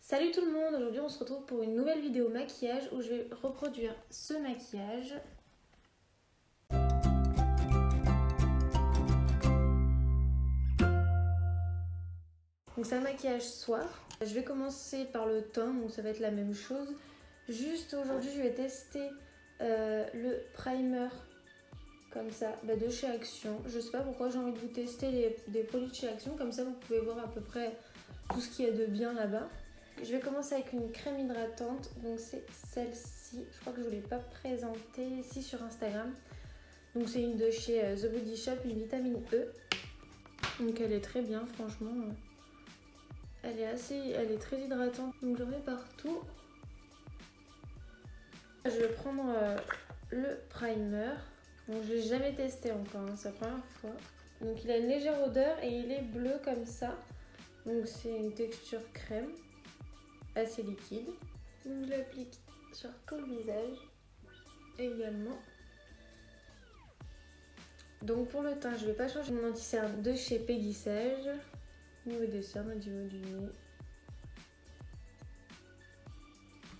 Salut tout le monde, aujourd'hui on se retrouve pour une nouvelle vidéo maquillage où je vais reproduire ce maquillage. Donc c'est un maquillage soir. Je vais commencer par le teint, donc ça va être la même chose. Juste aujourd'hui je vais tester le primer comme ça de chez Action. Je sais pas pourquoi j'ai envie de vous tester des produits de chez Action, comme ça vous pouvez voir à peu près tout ce qu'il y a de bien là-bas. Je vais commencer avec une crème hydratante, donc c'est celle-ci. Je crois que je ne vous l'ai pas présentée ici sur Instagram. Donc c'est une de chez The Body Shop, une vitamine E. Donc elle est très bien, franchement. Elle est très hydratante, donc je mets partout. Je vais prendre le primer. Donc je l'ai jamais testé encore, hein, c'est la première fois. Donc il a une légère odeur et il est bleu comme ça. Donc c'est une texture crème, assez liquide. Donc je l'applique sur tout le visage également. Donc pour le teint, je ne vais pas changer mon anti-cerne de chez Peggy Sage. Au niveau des cernes, au niveau du nez.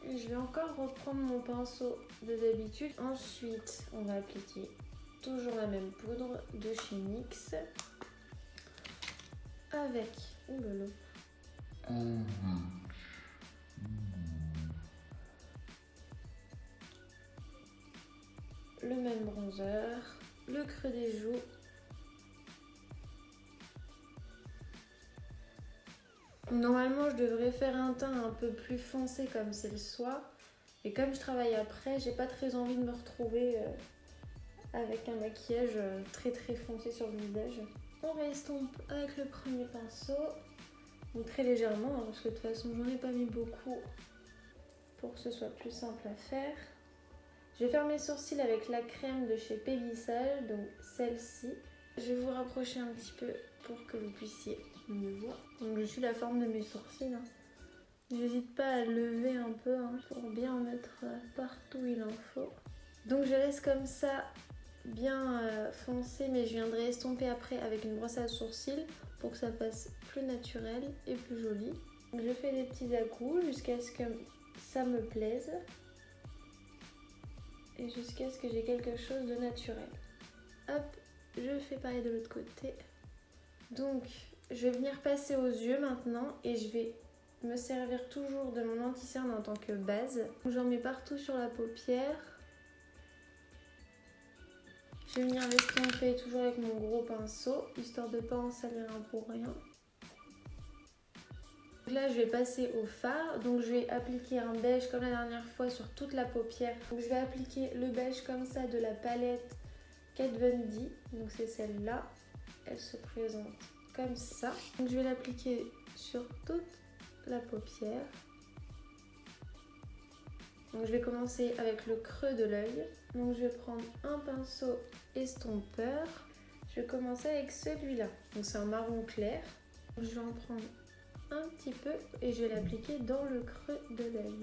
Et je vais encore reprendre mon pinceau de d'habitude. Ensuite, on va appliquer toujours la même poudre de chez NYX. Avec... le même bronzer, le creux des joues. Normalement, je devrais faire un teint un peu plus foncé comme c'est le soir. Et comme je travaille après, j'ai pas très envie de me retrouver avec un maquillage très foncé sur le visage. On réestompe avec le premier pinceau. Donc très légèrement, hein, parce que de toute façon, j'en ai pas mis beaucoup pour que ce soit plus simple à faire. Je vais faire mes sourcils avec la crème de chez Peggy Sage, donc celle-ci. Je vais vous rapprocher un petit peu pour que vous puissiez me voir. Donc je suis la forme de mes sourcils. Hein. J'hésite pas à lever un peu pour bien en mettre partout où il en faut. Donc je laisse comme ça bien foncé, mais je viendrai estomper après avec une brosse à sourcils pour que ça passe plus naturel et plus joli. Donc je fais des petits à-coups jusqu'à ce que ça me plaise. Et jusqu'à ce que j'ai quelque chose de naturel. Hop, je fais pareil de l'autre côté. Donc, je vais venir passer aux yeux maintenant et je vais me servir toujours de mon anti-cerne en tant que base. J'en mets partout sur la paupière. Je vais venir l'estomper toujours avec mon gros pinceau, histoire de ne pas en salir un pour rien. Là, je vais passer au fard, donc je vais appliquer un beige comme la dernière fois sur toute la paupière. Donc, je vais appliquer le beige comme ça de la palette Kat Von D, donc c'est celle-là. Elle se présente comme ça. Donc, je vais l'appliquer sur toute la paupière. Donc, je vais commencer avec le creux de l'œil. Donc, je vais prendre un pinceau estompeur. Je vais commencer avec celui-là. Donc, c'est un marron clair. Donc, je vais en prendre un petit peu et je vais l'appliquer dans le creux de l'œil.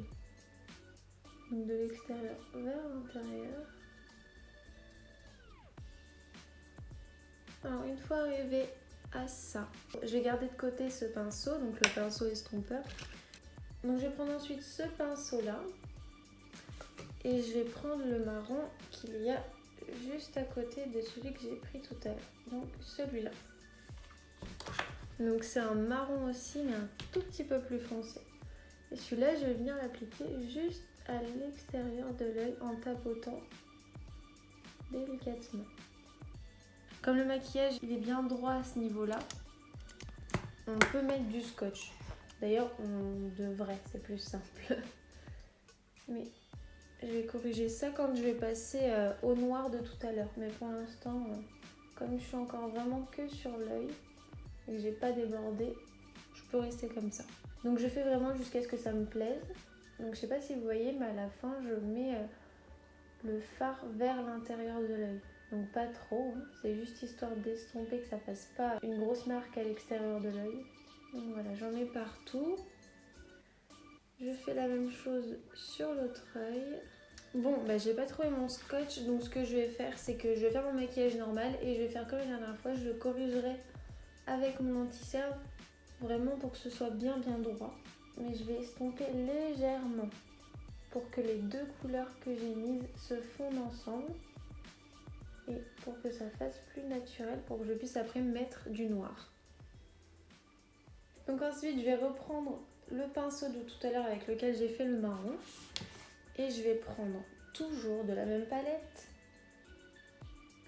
De l'extérieur vers l'intérieur. Alors une fois arrivé à ça, je vais garder de côté ce pinceau, donc le pinceau estompeur. Donc je vais prendre ensuite ce pinceau là et je vais prendre le marron qu'il y a juste à côté de celui que j'ai pris tout à l'heure. Donc celui-là. Donc c'est un marron aussi, mais un tout petit peu plus foncé. Et celui-là, je vais venir l'appliquer juste à l'extérieur de l'œil en tapotant délicatement. Comme le maquillage il est bien droit à ce niveau-là, on peut mettre du scotch. D'ailleurs, on devrait, c'est plus simple. Mais je vais corriger ça quand je vais passer au noir de tout à l'heure. Mais pour l'instant, comme je suis encore vraiment que sur l'œil, et que j'ai pas débordé, je peux rester comme ça. Donc je fais vraiment jusqu'à ce que ça me plaise. Donc je sais pas si vous voyez, mais à la fin je mets le fard vers l'intérieur de l'œil. Donc pas trop, hein. C'est juste histoire d'estomper que ça fasse pas une grosse marque à l'extérieur de l'œil. Donc voilà, j'en mets partout. Je fais la même chose sur l'autre œil. Bon, j'ai pas trouvé mon scotch, donc ce que je vais faire, c'est que je vais faire mon maquillage normal et je vais faire comme la dernière fois, je le corrigerai avec mon anti-cerne, vraiment pour que ce soit bien droit. mais je vais estomper légèrement pour que les deux couleurs que j'ai mises se fondent ensemble et pour que ça fasse plus naturel, pour que je puisse après mettre du noir. Donc ensuite, je vais reprendre le pinceau de tout à l'heure avec lequel j'ai fait le marron et je vais prendre toujours de la même palette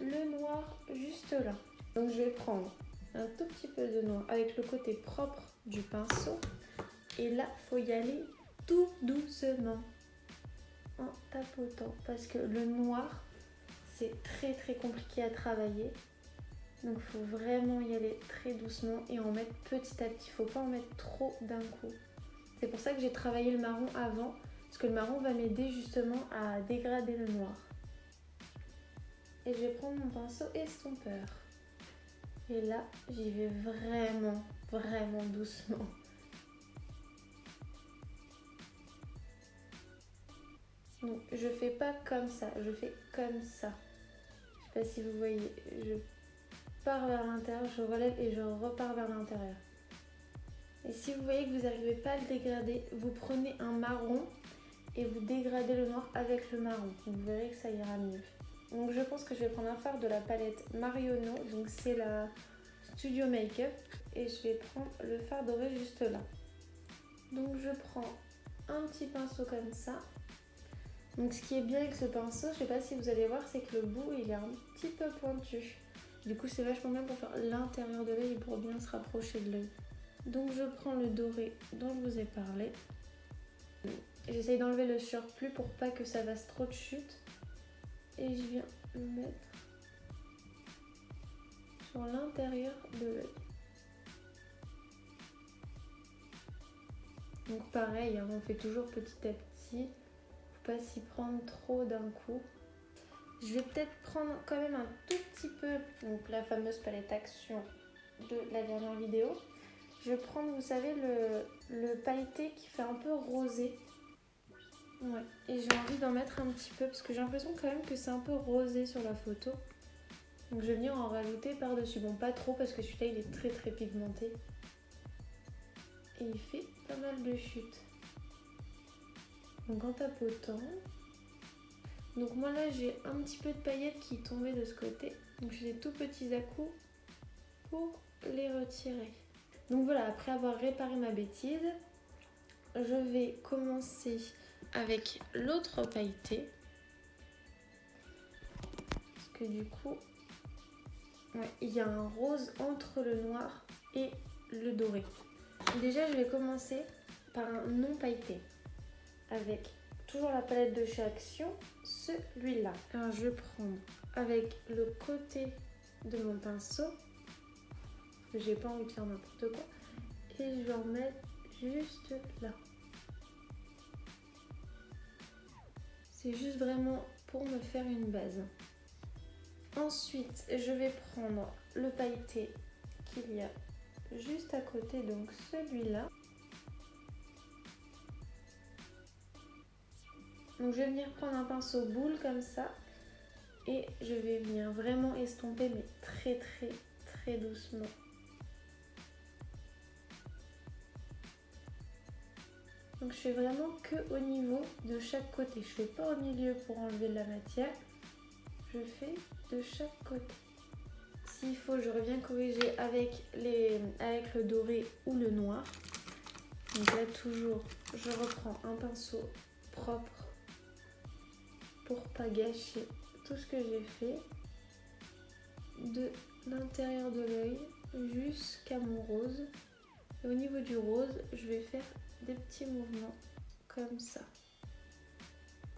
le noir juste là. Donc je vais prendre un tout petit peu de noir avec le côté propre du pinceau et là, il faut y aller tout doucement en tapotant parce que le noir, c'est très compliqué à travailler. Donc il faut vraiment y aller très doucement et en mettre petit à petit. Il ne faut pas en mettre trop d'un coup. C'est pour ça que j'ai travaillé le marron avant, parce que le marron va m'aider justement à dégrader le noir. Et je vais prendre mon pinceau estompeur. Et là, j'y vais vraiment doucement. Donc je fais pas comme ça, je fais comme ça. Je sais pas si vous voyez, je pars vers l'intérieur, je relève et je repars vers l'intérieur. Et si vous voyez que vous n'arrivez pas à le dégrader, vous prenez un marron et vous dégradez le noir avec le marron. Vous verrez que ça ira mieux. Donc je pense que je vais prendre un fard de la palette Marionneau, donc c'est la Studio Makeup, et je vais prendre le fard doré juste là. Donc je prends un petit pinceau comme ça. Donc ce qui est bien avec ce pinceau, je ne sais pas si vous allez voir, c'est que le bout il est un petit peu pointu. Du coup c'est vachement bien pour faire l'intérieur de l'œil et pour bien se rapprocher de l'œil. Donc je prends le doré dont je vous ai parlé. J'essaye d'enlever le surplus pour pas que ça fasse trop de chute. Et je viens le mettre sur l'intérieur de l'œil. Donc pareil, hein, on fait toujours petit à petit. Faut pas s'y prendre trop d'un coup. Je vais peut-être prendre quand même un tout petit peu, donc la fameuse palette Action de la dernière vidéo. Je vais prendre, vous savez, le pailleté qui fait un peu rosé. Ouais, et j'ai envie d'en mettre un petit peu parce que j'ai l'impression quand même que c'est un peu rosé sur la photo. Donc je vais venir en rajouter par-dessus. Bon, pas trop parce que celui-là il est très pigmenté. Et il fait pas mal de chutes. Donc en tapotant. Donc moi là j'ai un petit peu de paillettes qui tombaient de ce côté. Donc je fais des tout petits à-coups pour les retirer. Donc voilà, après avoir réparé ma bêtise, je vais commencer avec l'autre pailleté. Parce que du coup, ouais, il y a un rose entre le noir et le doré. Déjà, je vais commencer par un non pailleté. Avec toujours la palette de chez Action, celui-là. Alors je vais prendre avec le côté de mon pinceau. J'ai pas envie de faire n'importe quoi. Et je vais en mettre juste là. C'est juste vraiment pour me faire une base. Ensuite, je vais prendre le pailleté qu'il y a juste à côté, donc celui-là. Donc je vais venir prendre un pinceau boule comme ça. Et je vais venir vraiment estomper, mais très doucement. Donc je fais vraiment que au niveau de chaque côté. Je ne fais pas au milieu pour enlever de la matière. Je fais de chaque côté. S'il faut, je reviens corriger avec le doré ou le noir. Donc là toujours, je reprends un pinceau propre pour pas gâcher tout ce que j'ai fait. De l'intérieur de l'œil jusqu'à mon rose. Et au niveau du rose, je vais faire des petits mouvements comme ça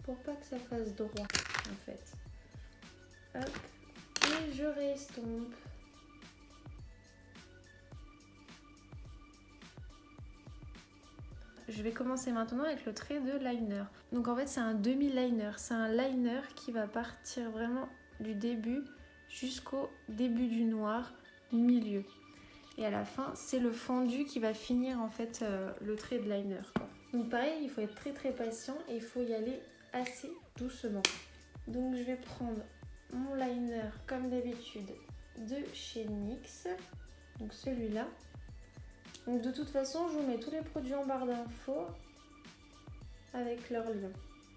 pour pas que ça fasse droit en fait. Hop, et je réestompe. Je vais commencer maintenant avec le trait de liner. Donc en fait c'est un demi-liner, c'est un liner qui va partir vraiment du début jusqu'au début du noir, milieu. Et à la fin, c'est le fondu qui va finir en fait le trait de liner. Donc pareil, il faut être très patient et il faut y aller assez doucement. Donc je vais prendre mon liner comme d'habitude de chez NYX. Donc celui-là. Donc de toute façon, je vous mets tous les produits en barre d'infos avec leur lien.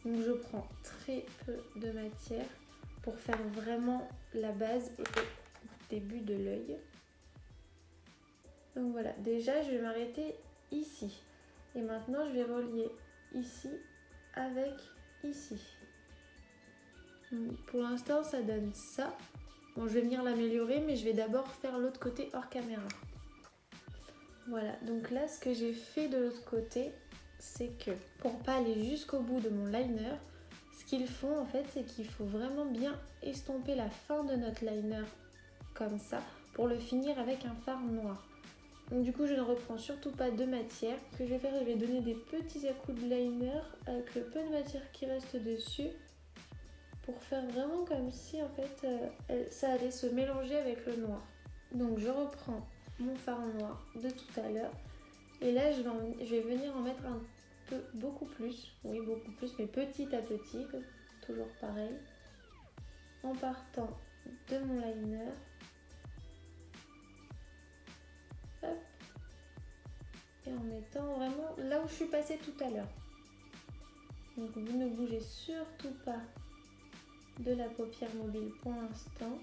Donc je prends très peu de matière pour faire vraiment la base et le début de l'œil. Donc voilà, déjà je vais m'arrêter ici. Et maintenant je vais relier ici avec ici. Donc, pour l'instant ça donne ça. Bon, je vais venir l'améliorer, mais je vais d'abord faire l'autre côté hors caméra. Voilà, donc là ce que j'ai fait de l'autre côté, c'est que pour pas aller jusqu'au bout de mon liner, ce qu'ils font en fait, c'est qu'il faut vraiment bien estomper la fin de notre liner comme ça pour le finir avec un fard noir. Donc du coup je ne reprends surtout pas de matière. Ce que je vais faire, je vais donner des petits à-coups de liner avec le peu de matière qui reste dessus pour faire vraiment comme si en fait ça allait se mélanger avec le noir. Donc je reprends mon fard noir de tout à l'heure et là je vais venir en mettre un peu, beaucoup plus, oui beaucoup plus, mais petit à petit, toujours pareil, en partant de mon liner. Hop. Et en mettant vraiment là où je suis passée tout à l'heure. Donc vous ne bougez surtout pas de la paupière mobile pour l'instant.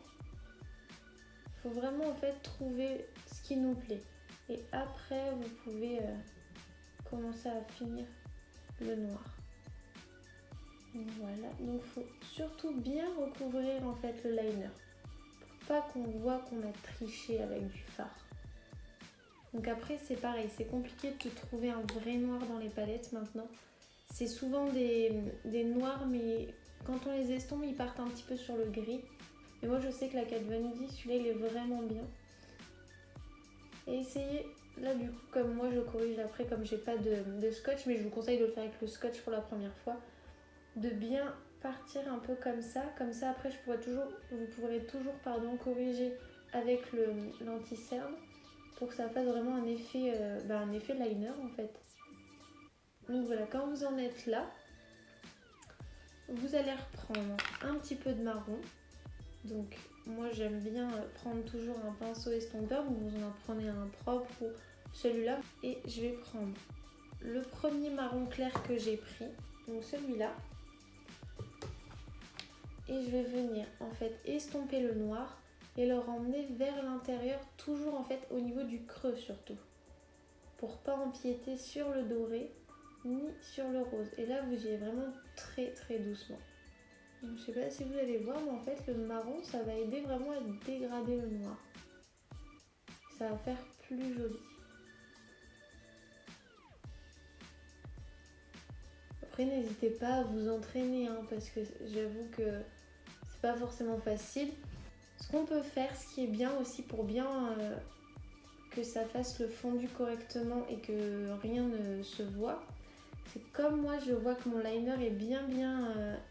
Il faut vraiment en fait trouver ce qui nous plaît. Et après vous pouvez commencer à finir le noir. Donc voilà, donc il faut surtout bien recouvrir en fait le liner. Pour pas qu'on voit qu'on a triché avec du fard. Donc après c'est pareil, c'est compliqué de trouver un vrai noir dans les palettes maintenant. C'est souvent des noirs, mais quand on les estompe, ils partent un petit peu sur le gris. Mais moi je sais que la Kat Von D, celui-là il est vraiment bien. Et essayez, là du coup comme moi je corrige après, comme j'ai pas de scotch, mais je vous conseille de le faire avec le scotch pour la première fois, de bien partir un peu comme ça après vous pourrez toujours corriger avec l'anti-cerne pour que ça fasse vraiment un effet liner en fait. Donc voilà, quand vous en êtes là, vous allez reprendre un petit peu de marron. Donc moi j'aime bien prendre toujours un pinceau estompeur, donc vous en prenez un propre ou celui-là. Et je vais prendre le premier marron clair que j'ai pris, donc celui-là. Et je vais venir en fait estomper le noir et le ramener vers l'intérieur, toujours en fait au niveau du creux surtout, pour pas empiéter sur le doré ni sur le rose. Et là vous y allez vraiment très très doucement. Donc, je sais pas si vous allez voir, mais en fait le marron ça va aider vraiment à dégrader le noir. Ça va faire plus joli. Après n'hésitez pas à vous entraîner parce que j'avoue que c'est pas forcément facile. Ce qu'on peut faire, ce qui est bien aussi pour bien que ça fasse le fondu correctement et que rien ne se voit, c'est comme moi je vois que mon liner est bien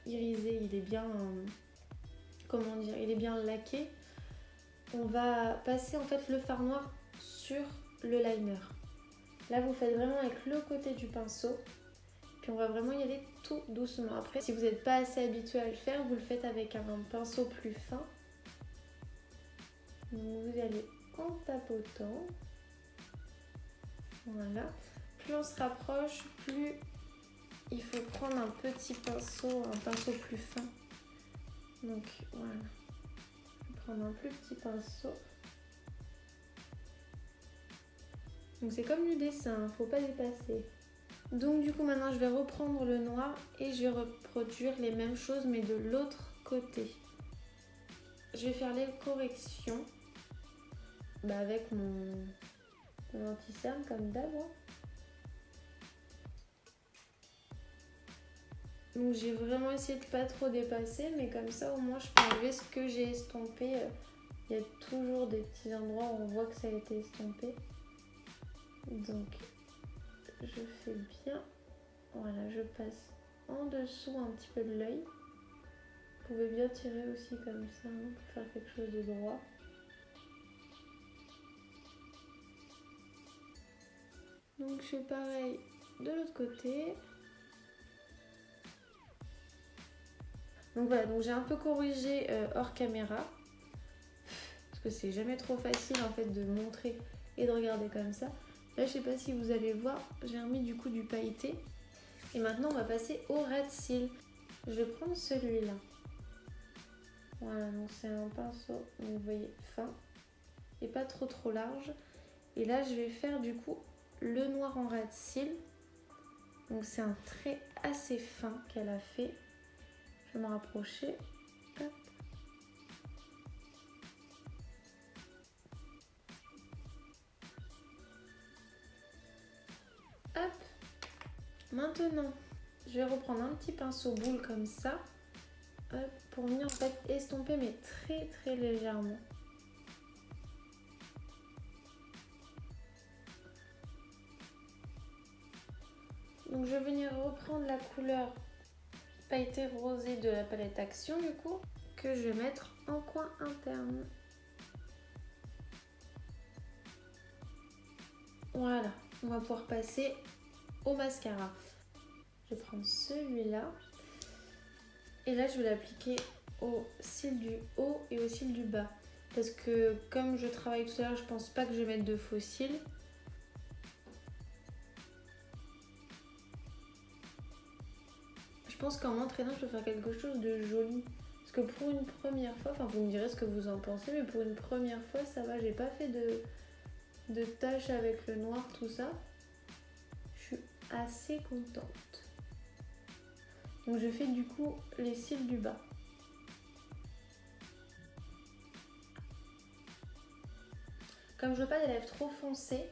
irisé, il est bien il est bien laqué. On va passer en fait le fard noir sur le liner. Là vous faites vraiment avec le côté du pinceau, puis on va vraiment y aller tout doucement. Après si vous n'êtes pas assez habitué à le faire, vous le faites avec un pinceau plus fin. Donc vous allez en tapotant. Voilà. Plus on se rapproche, plus il faut prendre un petit pinceau, un pinceau plus fin. Donc voilà. Je vais prendre un plus petit pinceau. Donc c'est comme du dessin, faut pas dépasser. Donc du coup maintenant je vais reprendre le noir et je vais reproduire les mêmes choses mais de l'autre côté. Je vais faire les corrections avec mon anti-cerne comme d'hab. Donc j'ai vraiment essayé de pas trop dépasser, mais comme ça au moins je peux enlever ce que j'ai estompé. Il y a toujours des petits endroits où on voit que ça a été estompé. Donc je fais bien, voilà, je passe en dessous un petit peu de l'œil. Vous pouvez bien tirer aussi comme ça pour faire quelque chose de droit. Donc je fais pareil de l'autre côté. Donc voilà, donc j'ai un peu corrigé hors caméra. Parce que c'est jamais trop facile en fait de montrer et de regarder comme ça. Là, je sais pas si vous allez voir, j'ai remis du coup du pailleté. Et maintenant, on va passer au ras de cils. Je vais prendre celui-là. Voilà, donc c'est un pinceau, vous voyez, fin et pas trop large. Et là, je vais faire du coup le noir en ras de cils. Donc c'est un trait assez fin qu'elle a fait. Je vais me rapprocher. Hop. Hop. Maintenant, je vais reprendre un petit pinceau boule comme ça. Hop, pour venir en fait estomper mais très légèrement. Donc je vais venir reprendre la couleur pailleté rosée de la palette Action du coup, que je vais mettre en coin interne. Voilà, on va pouvoir passer au mascara. Je vais prendre celui-là. Et là, je vais l'appliquer au cils du haut et au cils du bas. Parce que comme je travaille tout à l'heure, je pense pas que je vais mettre de faux cils. Je pense qu'en m'entraînant, je peux faire quelque chose de joli. Parce que pour une première fois, enfin vous me direz ce que vous en pensez, mais pour une première fois, ça va, j'ai pas fait de taches avec le noir, tout ça. Je suis assez contente. Donc je fais du coup les cils du bas. Comme je veux pas des lèvres trop foncées,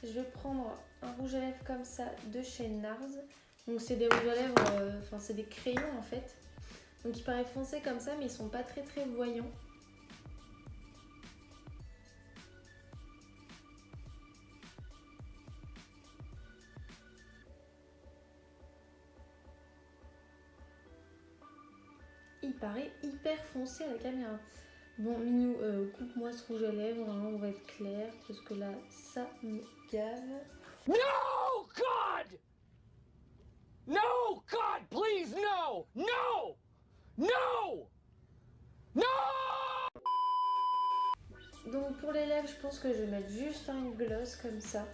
je vais prendre un rouge à lèvres comme ça de chez NARS. Donc c'est des rouges à lèvres, enfin c'est des crayons en fait. Donc ils paraissent foncés comme ça mais ils sont pas très voyants. Il paraît hyper foncé à la caméra. Bon Minou, coupe-moi ce rouge à lèvres, hein, on va être clair parce que là ça me gave. No, God! No, God, please, no! No! No! No! Donc pour les lèvres, je pense que je vais mettre juste un gloss comme ça.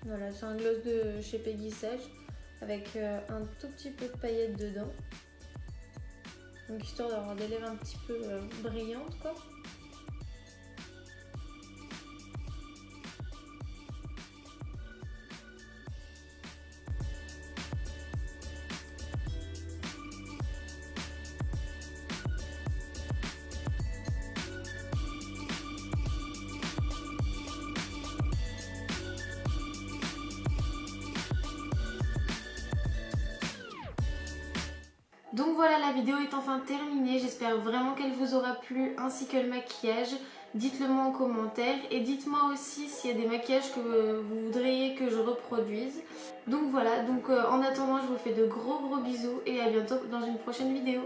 Voilà, c'est un gloss de chez Peggy Sage avec un tout petit peu de paillettes dedans. Donc histoire d'avoir des lèvres un petit peu brillantes quoi. Donc voilà, la vidéo est enfin terminée, j'espère vraiment qu'elle vous aura plu ainsi que le maquillage. Dites-le moi en commentaire et dites-moi aussi s'il y a des maquillages que vous voudriez que je reproduise. Donc voilà, en attendant je vous fais de gros bisous et à bientôt dans une prochaine vidéo.